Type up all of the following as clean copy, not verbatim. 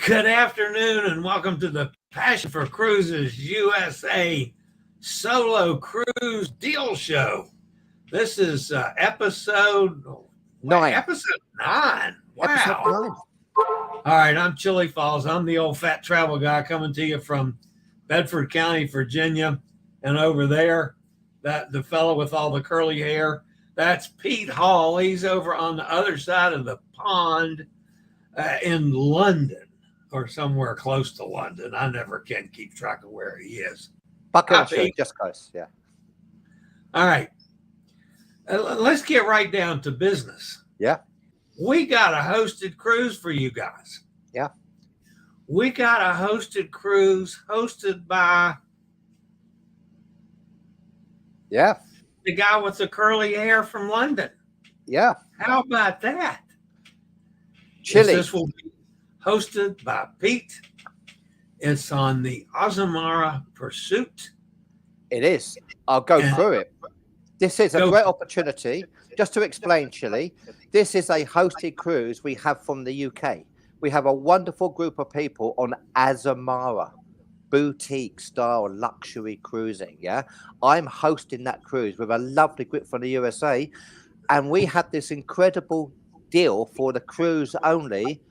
Good afternoon and welcome to the Passion for Cruises USA Solo Cruise Deal Show. This is Nine. episode 9. Episode Wow. 9. All right, I'm Chili Falls. I'm the old fat travel guy coming to you from Bedford County, Virginia. And over there, that the fellow with all the curly hair, that's Pete Hall. He's over on the other side of the pond in London. Or somewhere close to London. I never can keep track of where he is. Buckinghamshire, just close. Yeah. All right. Let's get right down to business. Yeah. We got a hosted cruise for you guys. Yeah. We got a hosted cruise hosted by the guy with the curly hair from London. Yeah. How about that? Chili. This will be hosted by Pete. It's on the Azamara Pursuit. It is. I'll go through it. This is a great opportunity. Just to explain, Chili, this is a hosted cruise we have from the UK. We have a wonderful group of people on Azamara, boutique style luxury cruising. Yeah. I'm hosting that cruise with a lovely group from the USA. And we have this incredible deal for the cruise only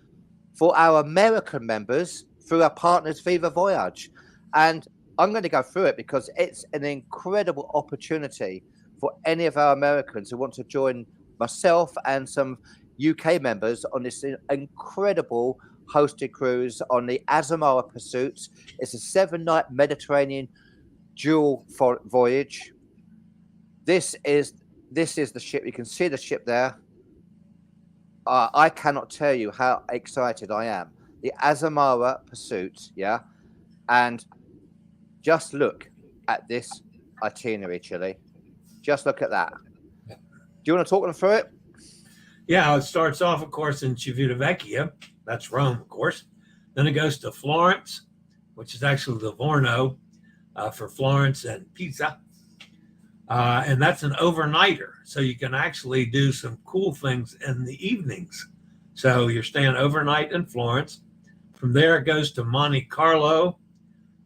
for our American members through our partners Viva Voyage. And I'm going to go through it because it's an incredible opportunity for any of our Americans who want to join myself and some UK members on this incredible hosted cruise on the Azamara Pursuit. It's a 7-night Mediterranean dual voyage. This is the ship. You can see the ship there. I cannot tell you how excited I am. The Azamara Pursuit, yeah? And just look at this itinerary, Chili. Just look at that. Do you want to talk them through it? Yeah, it starts off, of course, in Civitavecchia. That's Rome, of course. Then it goes to Florence, which is actually Livorno for Florence and Pisa. And that's an overnighter. So you can actually do some cool things in the evenings. So you're staying overnight in Florence. From there, it goes to Monte Carlo.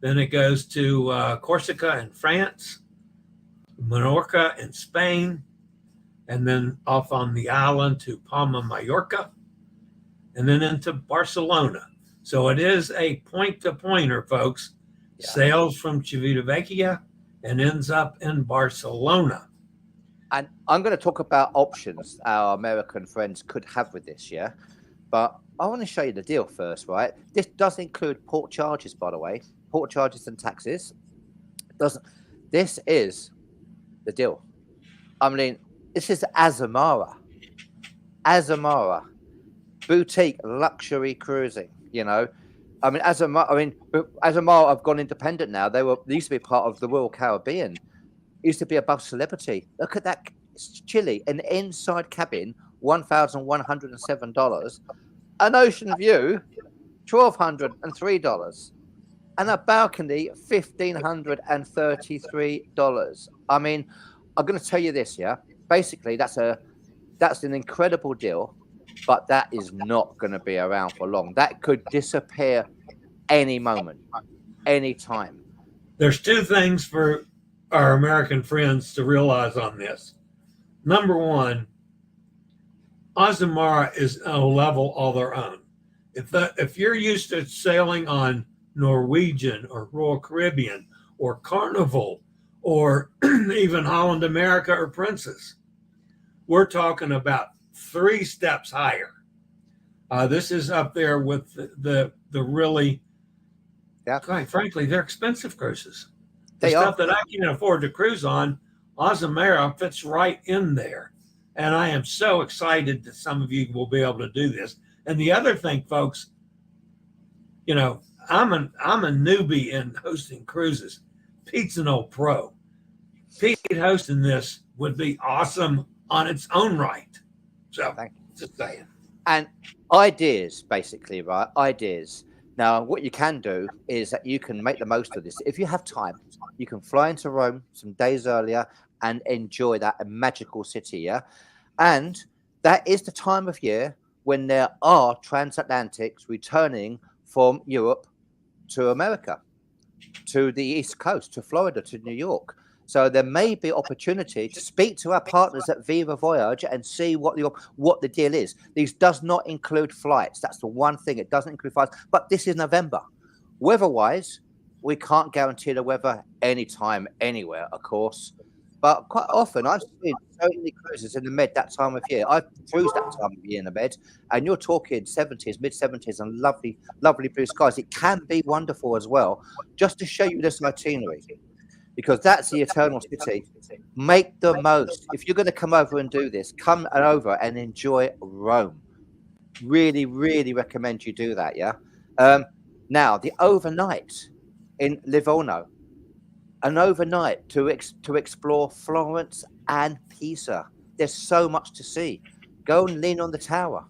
Then it goes to Corsica in France, Menorca in Spain, and then off on the island to Palma, Mallorca, and then into Barcelona. So it is a point-to-pointer, folks. Yeah. Sails from Civitavecchia and ends up in Barcelona. And I'm going to talk about options our American friends could have with this, yeah? But I want to show you the deal first, right? This does include port charges, by the way. Port charges and taxes. This is the deal. I mean, this is Azamara. Azamara. Boutique luxury cruising, you know? I mean, Azamara have gone independent now. They used to be part of the Royal Caribbean. Used to be above Celebrity. Look at that. It's Chili. An inside cabin, $1,107. An ocean view, $1,203. And a balcony, $1,533. I mean, I'm going to tell you this, yeah? Basically, that's an incredible deal, but that is not going to be around for long. That could disappear any moment, any time. There's two things for our American friends to realize on this. Number one, Azamara is a level all their own. If you're used to sailing on Norwegian or Royal Caribbean or Carnival or even Holland America or Princess, we're talking about 3 steps higher. This is up there with the really, quite frankly, they're expensive cruises. Stuff that I can't afford to cruise on, Azamara fits right in there. And I am so excited that some of you will be able to do this. And the other thing, folks, you know, I'm a newbie in hosting cruises. Pete's an old pro. Pete hosting this would be awesome on its own right. So, just saying. And ideas, basically, right? Ideas. Now, what you can do is that you can make the most of this. If you have time, you can fly into Rome some days earlier and enjoy that magical city, yeah? And that is the time of year when there are transatlantics returning from Europe to America, to the East Coast, to Florida, to New York. So there may be opportunity to speak to our partners at Viva Voyage and see what the deal is. These does not include flights. That's the one thing. It doesn't include flights. But this is November. Weather-wise, we can't guarantee the weather anytime, anywhere, of course. But quite often, I've seen so many cruises in the Med that time of year. I've cruised that time of year in the Med, and you're talking 70s, mid-70s, and lovely, lovely blue skies. It can be wonderful as well. Just to show you this itinerary, because that's the Eternal City. Make the most. If you're going to come over and do this, come over and enjoy Rome. Really, really recommend you do that, yeah? Now, the overnight in Livorno. An overnight to explore Florence and Pisa. There's so much to see. Go and lean on the tower.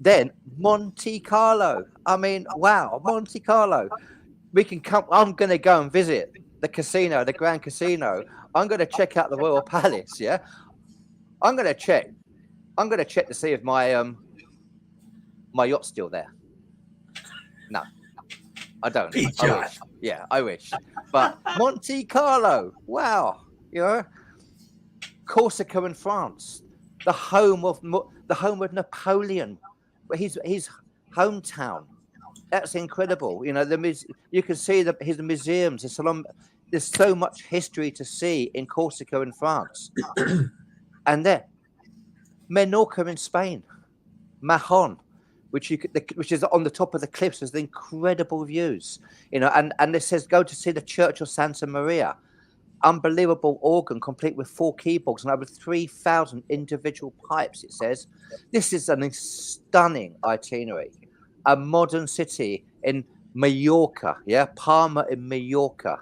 Then Monte Carlo. I mean, wow, Monte Carlo. We can come. I'm going to go and visit the casino, the Grand Casino. I'm going to check out the Royal Palace. Yeah, I'm going to check to see if my my yacht's still there. No. I don't. I wish. Yeah, I wish. But Monte Carlo, wow, you know, Corsica in France, the home of Napoleon, his hometown. That's incredible. You know, you can see his museums. There's so much history to see in Corsica in France, and then Menorca in Spain, Mahon. Which is on the top of the cliffs. There's incredible views, you know, and it says go to see the Church of Santa Maria, unbelievable organ complete with 4 keyboards and over 3,000 individual pipes. It says this is a stunning itinerary, a modern city in Mallorca, yeah, Palma in Mallorca,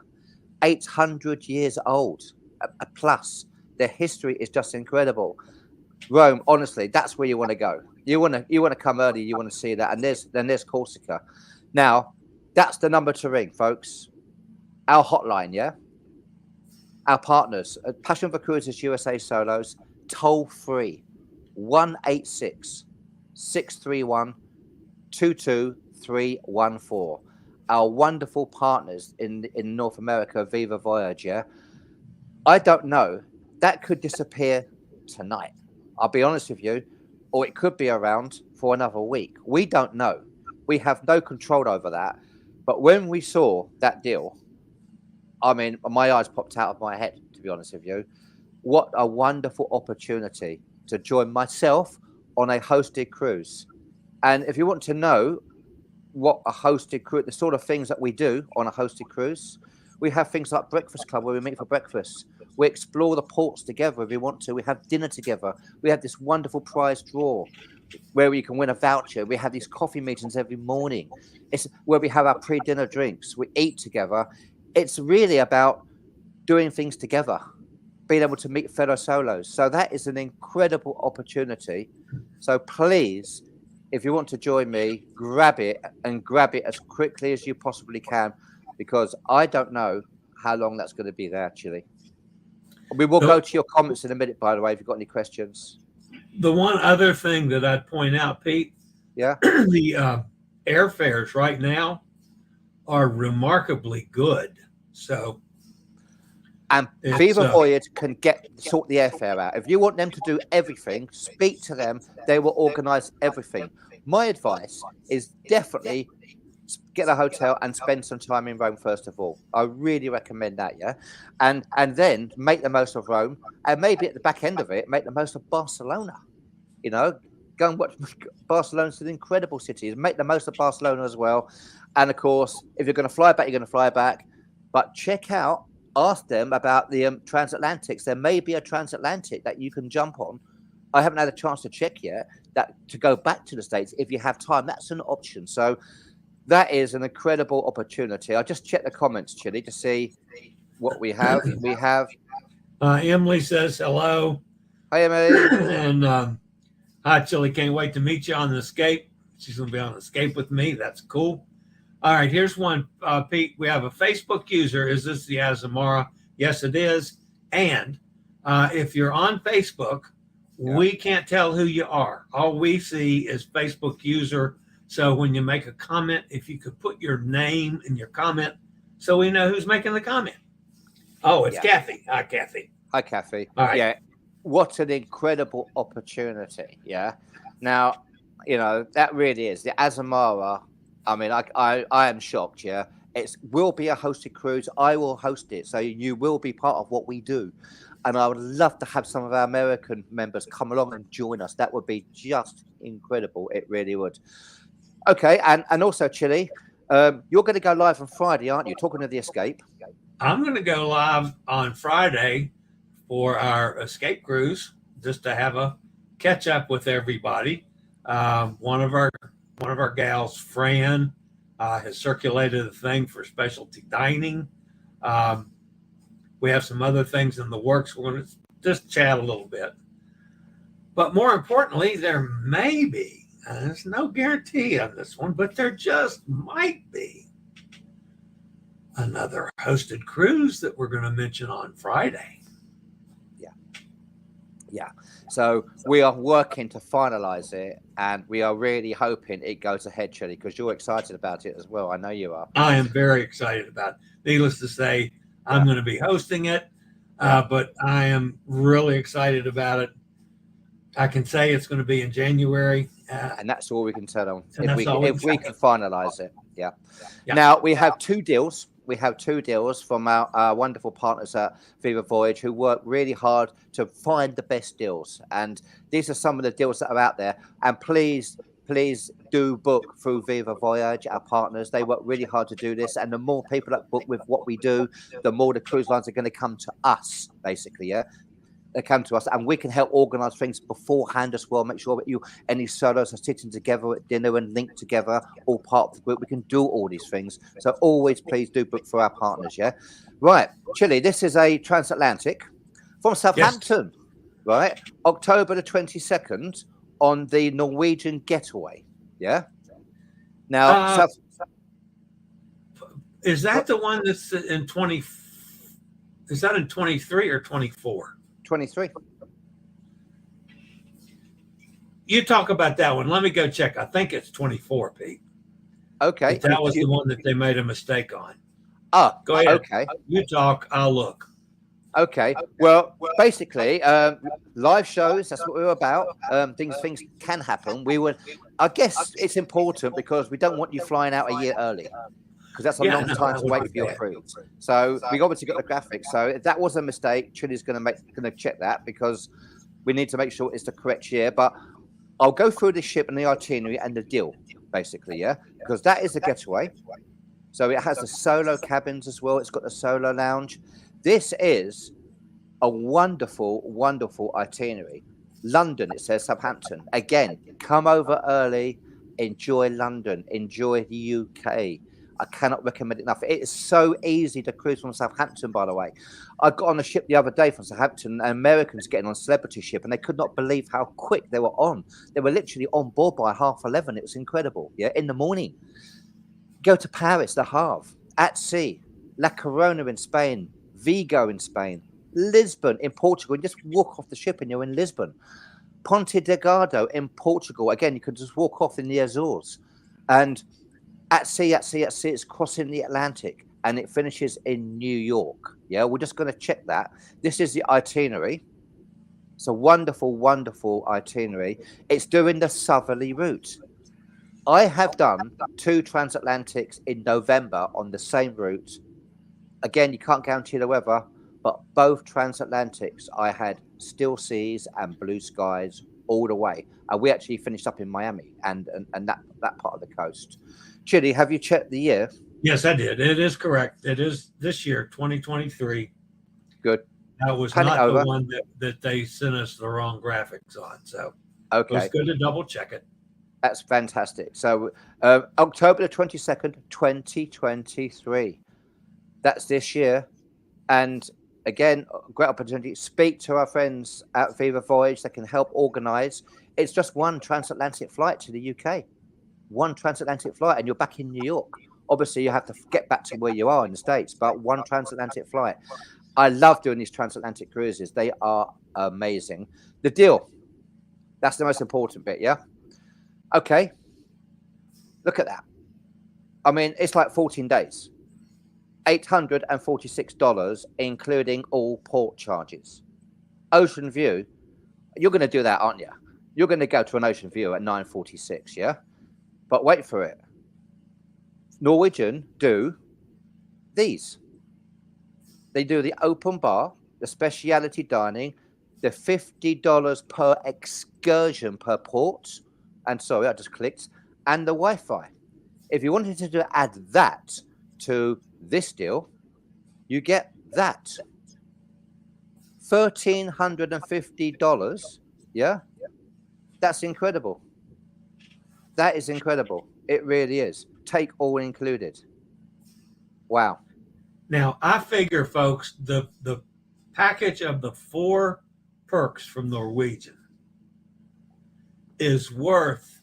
800 years old, a plus. Their history is just incredible. Rome, honestly, that's where you want to go. You want to come early. You want to see that, and there's Corsica. Now, that's the number to ring, folks. Our hotline, yeah. Our partners, Passion for Cruises USA Solos, toll free, 1-866-631-22314. Our wonderful partners in North America, Viva Voyage, yeah. I don't know. That could disappear tonight. I'll be honest with you, or it could be around for another week. We don't know. We have no control over that. But when we saw that deal, I mean, my eyes popped out of my head, to be honest with you. What a wonderful opportunity to join myself on a hosted cruise. And if you want to know what a hosted cruise, the sort of things that we do on a hosted cruise, we have things like Breakfast Club where we meet for breakfast. We explore the ports together if we want to. We have dinner together. We have this wonderful prize draw where you can win a voucher. We have these coffee meetings every morning. It's where we have our pre-dinner drinks. We eat together. It's really about doing things together, being able to meet fellow solos. So that is an incredible opportunity. So please, if you want to join me, grab it as quickly as you possibly can, because I don't know how long that's going to be there, actually. We will go to your comments in a minute, by the way, if you've got any questions. The one other thing that I'd point out, Pete, yeah, the airfares right now are remarkably good. So, and Viva Voyage can sort the airfare out. If you want them to do everything, speak to them. They will organize everything. My advice is definitely get a hotel and spend some time in Rome first of all. I really recommend that, yeah. And then make the most of Rome, and maybe at the back end of it, make the most of Barcelona. You know, go and watch Barcelona's an incredible city. Make the most of Barcelona as well. And of course, if you're going to fly back, you're going to fly back. But ask them about the transatlantics. There may be a transatlantic that you can jump on. I haven't had a chance to check yet. That to go back to the States if you have time, that's an option. So that is an incredible opportunity. I just checked the comments, Chili, to see what we have. We have Emily says hello. Hi, Emily. And hi, Chili. Can't wait to meet you on the Escape. She's going to be on the Escape with me. That's cool. All right, here's one, Pete. We have a Facebook user. Is this the Azamara? Yes, it is. And if you're on Facebook, we can't tell who you are. All we see is Facebook user So when you make a comment, if you could put your name in your comment so we know who's making the comment. Oh, it's Yeah. Kathy. Hi, Kathy. Hi, Kathy. All right. Yeah. What an incredible opportunity. Yeah. Now, that really is the Azamara. I mean, I am shocked. Yeah. It will be a hosted cruise. I will host it. So you will be part of what we do. And I would love to have some of our American members come along and join us. That would be just incredible. It really would. Okay. And also, Chili, you're going to go live on Friday, aren't you? Talking of the Escape. I'm going to go live on Friday for our escape cruise, just to have a catch up with everybody. One of our gals, Fran, has circulated a thing for specialty dining. We have some other things in the works. We're going to just chat a little bit. But more importantly, there may be, there's no guarantee on this one, but there just might be another hosted cruise that we're going to mention on Friday. Yeah. So we are working to finalize it, and we are really hoping it goes ahead, Chili, because you're excited about it as well. I know you are. I am very excited about it. Needless to say, I'm going to be hosting it, but I am really excited about it. I can say it's going to be in January. And that's all we can tell them. If we can finalize it. Yeah. Now, we have two deals. We have two deals from our wonderful partners at Viva Voyage who work really hard to find the best deals. And these are some of the deals that are out there. And please do book through Viva Voyage, our partners. They work really hard to do this. And the more people that book with what we do, the more the cruise lines are going to come to us, basically. Yeah. They come to us, and we can help organize things beforehand as well. Make sure that any solos are sitting together at dinner and linked together, all part of the group. We can do all these things. So always please do book for our partners. Yeah. Right. Chili, this is a transatlantic from Southampton, right? October the 22nd on the Norwegian Getaway. Yeah. Now, is that the one that's in 20? Is that in 23 or 24? 23. You talk about that one. Let me go check. I think it's 24, Pete. Okay. But that was the one that they made a mistake on. Go ahead. Okay. You talk. I'll look. Okay. Well, basically, live shows. That's what we're about. Things can happen. I guess it's important because we don't want you flying out a year early, because that's a long time to wait for your cruise. So we obviously got the graphics. So if that was a mistake, Chili's going to check that, because we need to make sure it's the correct year. But I'll go through the ship and the itinerary and the deal, basically, yeah, because that is the Getaway. So it has the solo cabins as well. It's got the solo lounge. This is a wonderful, wonderful itinerary. London, it says Southampton. Again, come over early, enjoy London, enjoy the UK. I cannot recommend it enough. It is so easy to cruise from Southampton, by the way. I got on a ship the other day from Southampton, and Americans getting on a celebrity ship, and they could not believe how quick they were on. They were literally on board by 11:30. It was incredible. Yeah, in the morning. Go to Paris, Le Havre, at sea, La Corona in Spain, Vigo in Spain, Lisbon in Portugal. You just walk off the ship and you're in Lisbon. Ponte Delgado in Portugal. Again, you could just walk off in the Azores. And at sea, it's crossing the Atlantic, and it finishes in New York. Yeah, we're just going to check that. This is the itinerary. It's a wonderful, wonderful itinerary. It's doing the southerly route. I have done 2 transatlantics in November on the same route. Again, you can't guarantee the weather, but both transatlantics, I had still seas and blue skies all the way. And we actually finished up in Miami and that part of the coast. Chili, have you checked the year? Yes, I did. It is correct. It is this year, 2023. Good. That was not the one that they sent us the wrong graphics on. So okay, it was good to double check it. That's fantastic. So October the 22nd, 2023. That's this year. And again, great opportunity. Speak to our friends at Viva Voyage. They can help organize. It's just one transatlantic flight to the UK. One transatlantic flight, and you're back in New York. Obviously, you have to get back to where you are in the States, but one transatlantic flight. I love doing these transatlantic cruises. They are amazing. The deal. That's the most important bit, yeah? Okay. Look at that. I mean, it's like 14 days. $846, including all port charges. Ocean View, you're going to do that, aren't you? You're going to go to an Ocean View at 9:46, yeah? But wait for it. Norwegian do these. They do the open bar, the specialty dining, the $50 per excursion per port. And sorry, I just clicked. And the Wi-Fi. If you wanted to add that to this deal, you get that. $1,350. Yeah. That's incredible. That is incredible. It really is. Take all included. Wow. Now, I figure, folks, the package of the 4 perks from Norwegian is worth,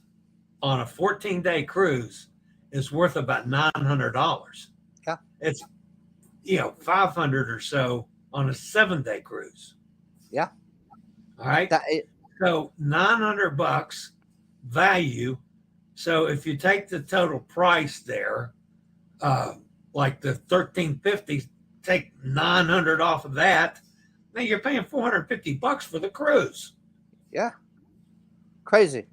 on a 14-day cruise, is worth about $900. Yeah. It's, $500 or so on a 7-day cruise. Yeah. All right. So $900 value. So if you take the total price there, like the $1,350, take $900 off of that, now you're paying $450 for the cruise. Yeah. Crazy.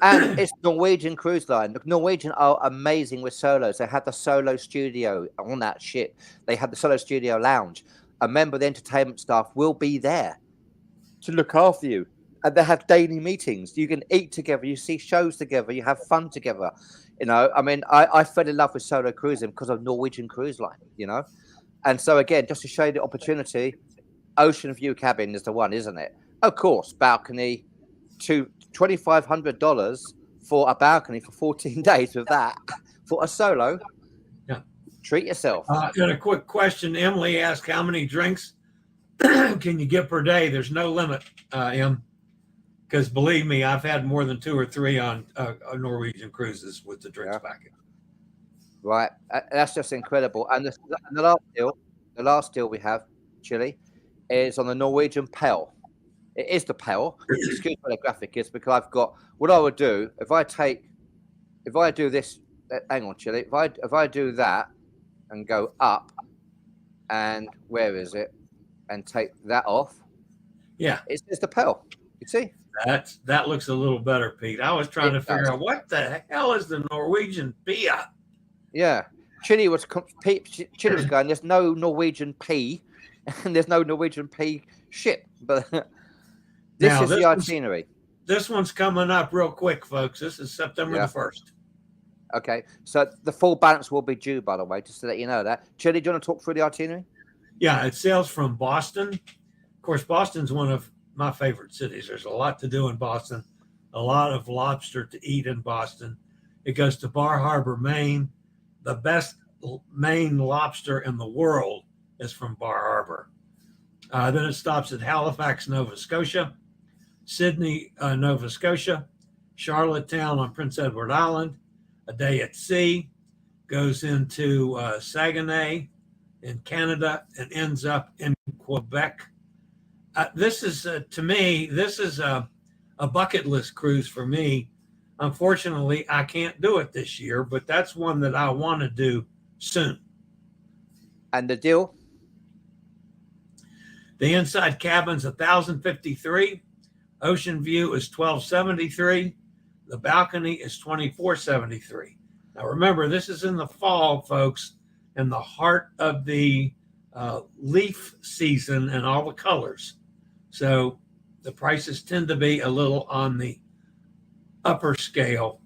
And it's Norwegian Cruise Line. Norwegian are amazing with solos. They have the solo studio on that ship. They have the solo studio lounge. A member of the entertainment staff will be there to look after you. And they have daily meetings. You can eat together. You see shows together. You have fun together. I mean, I fell in love with solo cruising because of Norwegian Cruise Line, And so, again, just to show you the opportunity, Ocean View cabin is the one, isn't it? Of course, balcony, $2,500 for a balcony for 14 days with that for a solo. Yeah. Treat yourself. And a quick question. Emily asked, how many drinks can you get per day? There's no limit, Em. Because believe me, I've had more than 2 or 3 on Norwegian cruises with the drinks package. Right. That's just incredible. And the last deal we have, Chile, is on the Norwegian Pell. It is the Pell. Excuse me, the graphic is because I've got what I would do if I do this. Hang on, Chile. If I do that and go up, and where is it? And take that off. Yeah, it's the Pell. You see. That looks a little better, Pete. I was trying to figure out what the hell is the Norwegian Pia. Yeah, Chile was going. There's no Norwegian P, and there's no Norwegian P ship. But this is the itinerary. This one's coming up real quick, folks. This is September the 1st. Okay, so the full balance will be due, by the way, just to let you know that. Chile, do you want to talk through the itinerary? Yeah, it sails from Boston. Of course, Boston's one of my favorite cities. There's a lot to do in Boston, a lot of lobster to eat in Boston. It goes to Bar Harbor, Maine. The best Maine lobster in the world is from Bar Harbor. Then it stops at Halifax, Nova Scotia, Sydney, Nova Scotia, Charlottetown on Prince Edward Island, a day at sea, goes into Saguenay in Canada, and ends up in Quebec. This is, to me, this is a bucket list cruise for me. Unfortunately, I can't do it this year, but that's one that I want to do soon. And the deal? The inside cabin's $1,053. Ocean View is $1,273. The balcony is $2,473. Now, remember, this is in the fall, folks, in the heart of the leaf season and all the colors. So the prices tend to be a little on the upper scale.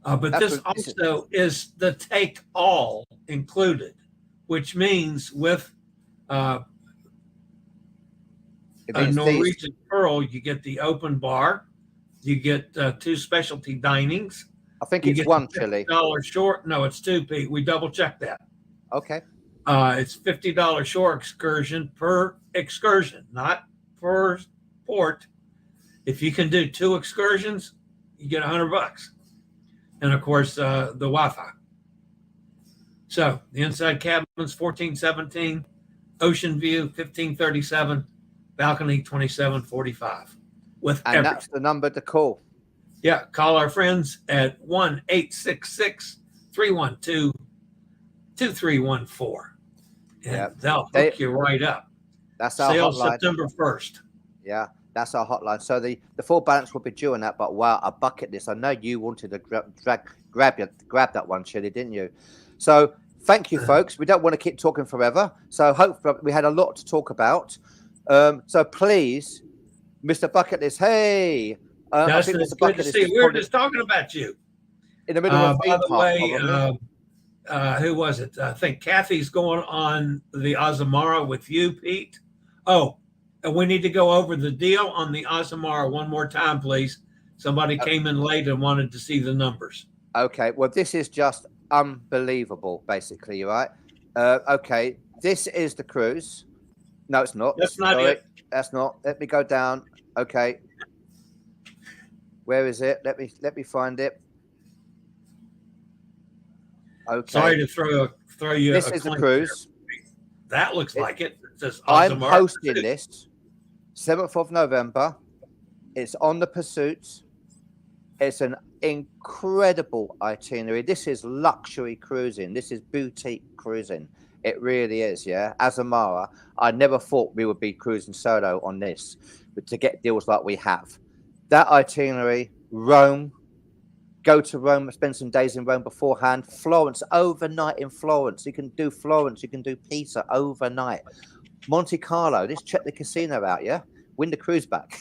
But this also is the take all included, which means with a Norwegian Pearl, you get the open bar, you get 2 specialty dinings. I think it's one, Chile. $50 short. No, it's 2, Pete. We double checked that. Okay. It's $50 shore excursion per excursion, not per port. If you can do 2 excursions, you get $100. And of course, the Wi-Fi. So the inside cabin's $1,417, Ocean View $1,537, balcony $2,745. With and everything. That's the number to call. Yeah, call our friends at 1-866-312-2314. And Yeah. they'll hook you right up. That's our Sales hotline. September 1st. Yeah, that's our hotline. So the full balance will be due on that. But wow, a bucket list. I know you wanted to grab that one, Chili, didn't you? So thank you, folks. We don't want to keep talking forever. So hopefully we had a lot to talk about. So please, Mr. Bucket List, hey. Justin, it's good to see you. We were just talking about you. In the middle of by the way, who was it? I think Kathy's going on the Azamara with you, Pete. Oh, and we need to go over the deal on the Azamara one more time, please. Somebody came in late and wanted to see the numbers. Okay, well, this is just unbelievable, basically, right? Okay, this is the cruise. No, it's not. That's not it. That's not. Let me go down. Okay. Where is it? Let me find it. Okay. Sorry to throw you. This is the cruise. That looks like it. It says I'm Azamara. hosting this 7th of November. It's on the Pursuit. It's an incredible itinerary. This is luxury cruising. This is boutique cruising. It really is, yeah. Azamara, I never thought we would be cruising solo on this, but to get deals like we have. That itinerary, Rome, go to Rome, spend some days in Rome beforehand. Florence, overnight in Florence. You can do Florence, you can do Pisa overnight. Monte Carlo, let's check the casino out, yeah? Win the cruise back.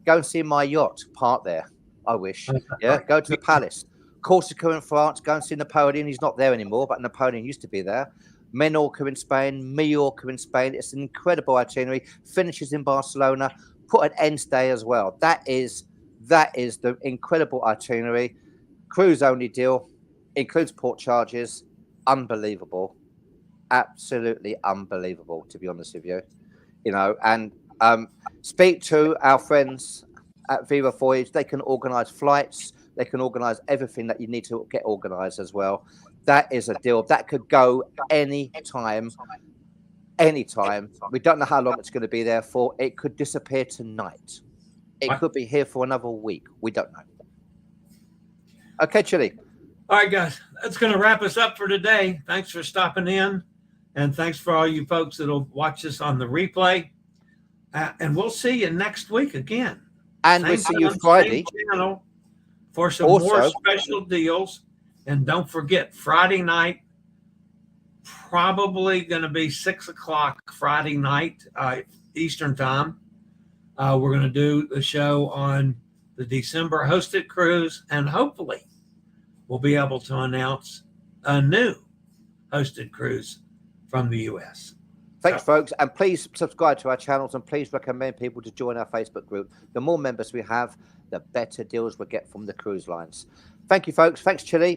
Go and see my yacht, park there. I wish. Yeah, go to the palace. Corsica in France, go and see Napoleon. He's not there anymore, but Napoleon used to be there. Menorca in Spain, Mallorca in Spain. It's an incredible itinerary. Finishes in Barcelona. Put an end stay as well. That is the incredible itinerary. Cruise only deal. Includes port charges. Unbelievable. Absolutely unbelievable, to be honest with you. You know, and speak to our friends at Viva Voyage. They can organize flights. They can organize everything that you need to get organized as well. That is a deal that could go anytime. We don't know how long it's going to be there for. It could disappear tonight. It could be here for another week. We don't know. Okay, Chili. All right, guys. That's going to wrap us up for today. Thanks for stopping in. And thanks for all you folks that'll watch us on the replay. And we'll see you next week again. And we'll see you Friday. Channel for some more special deals. And don't forget, Friday night, probably going to be 6 o'clock Friday night, Eastern time. We're going to do the show on the December hosted cruise, and hopefully we'll be able to announce a new hosted cruise from the U.S. Thanks, folks. And please subscribe to our channels and please recommend people to join our Facebook group. The more members we have, the better deals we get from the cruise lines. Thank you, folks. Thanks, Chili.